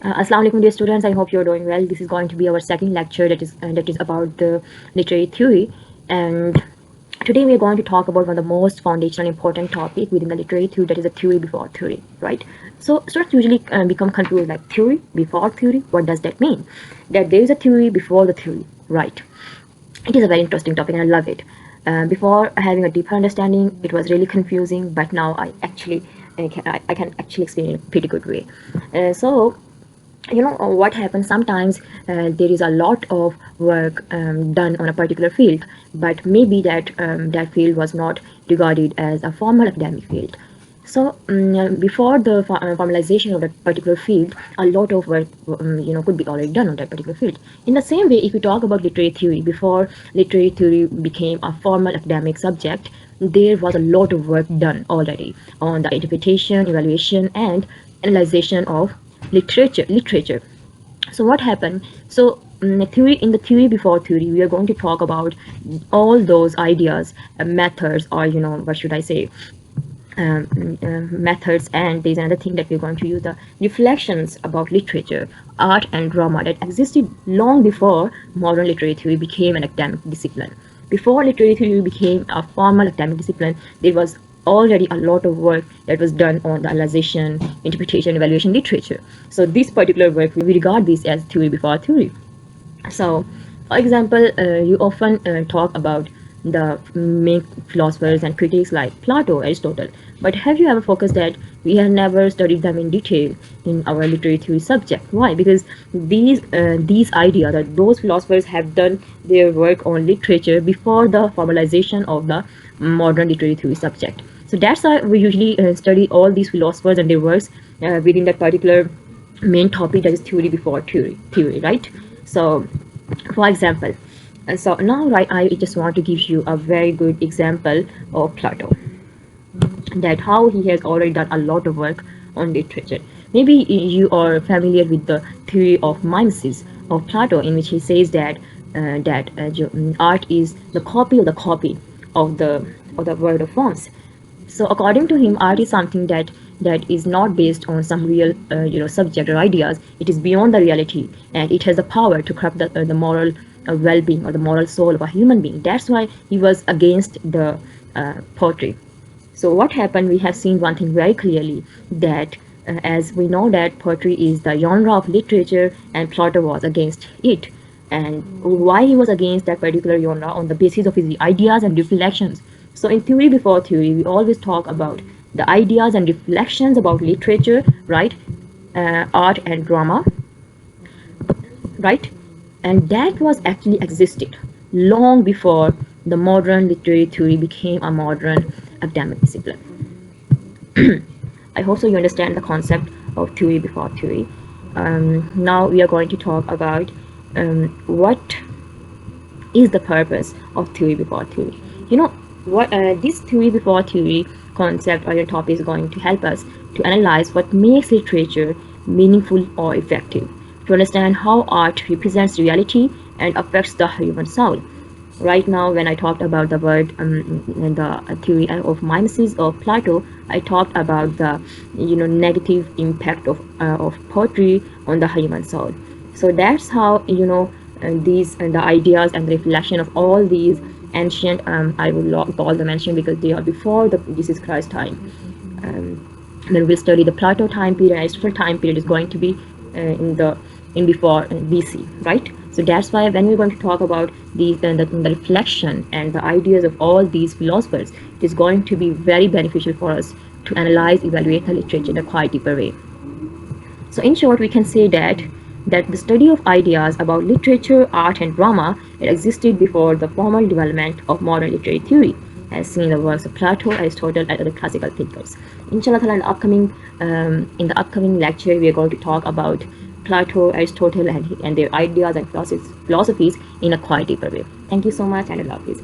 Assalamu alaikum, dear students. I hope you're doing well. This is going to be our second lecture that is about the literary theory, and today we are going to talk about one of the most foundational important topic within the literary theory, that is the theory before theory, right? So students usually become confused, like theory before theory. What does that mean? That there is a theory before the theory, right? It is a very interesting topic and I love it. Before having a deeper understanding, it was really confusing, but now I can actually explain it in a pretty good way. So what happens sometimes, there is a lot of work done on a particular field, but maybe that field was not regarded as a formal academic field. So before the formalization of that particular field, a lot of work could be already done on that particular field. In the same way, if we talk about literary theory, before literary theory became a formal academic subject, there was a lot of work done already on the interpretation, evaluation, and analyzation of literature. So what happened? So theory, in the theory before theory, we are going to talk about all those ideas, methods, or what should I say, methods. And there's another thing that we're going to use, the reflections about literature, art, and drama that existed long before modern literary theory became an academic discipline. Before literary theory became a formal academic discipline, there was already a lot of work that was done on the analyzation, interpretation, evaluation, literature. So this particular work, we regard this as theory before theory. So, for example, you often talk about the main philosophers and critics like Plato, Aristotle, but have you ever focused that we have never studied them in detail in our literary theory subject? Why? Because these ideas, that those philosophers have done their work on literature before the formalization of the modern literary theory subject. So that's why we usually study all these philosophers and their works within that particular main topic, that is theory before theory, right? So for example, so now, right, I just want to give you a very good example of Plato, that how he has already done a lot of work on literature. Maybe you are familiar with the theory of mimesis of Plato, in which he says that art is the copy of the copy of the word of forms. So according to him, art is something that is not based on some real subject or ideas. It is beyond the reality, and it has the power to corrupt the moral well-being or the moral soul of a human being. That's why he was against the poetry. So what happened, we have seen one thing very clearly, that as we know that poetry is the genre of literature and Plato was against it. And why he was against that particular genre? On the basis of his ideas and reflections. So in theory before theory, we always talk about the ideas and reflections about literature, right? Art and drama, right? And that was actually existed long before the modern literary theory became a modern academic discipline. I hope so you understand the concept of theory before theory. Now we are going to talk about what is the purpose of theory before theory. What this theory before theory concept or your topic is going to help us to analyze what makes literature meaningful or effective, to understand how art represents reality and affects the human soul. Right now, when I talked about the word the theory of mimesis of Plato, I talked about the negative impact of poetry on the human soul. So that's how these and the ideas and the reflection of all these ancient, I would call them ancient because they are before the Jesus Christ time. Then we'll study the Plato time period. Aristotle time period is going to be in before BC, right? So that's why when we're going to talk about these the reflection and the ideas of all these philosophers, it is going to be very beneficial for us to analyze, evaluate the literature in a quite deeper way. So in short, we can say that the study of ideas about literature, art, and drama, it existed before the formal development of modern literary theory, as seen in the works of Plato, Aristotle, and other classical thinkers. Inshallah, in the upcoming lecture, we are going to talk about Plato, Aristotle, and their ideas and philosophies in a quite deeper way. Thank you so much, and I love this.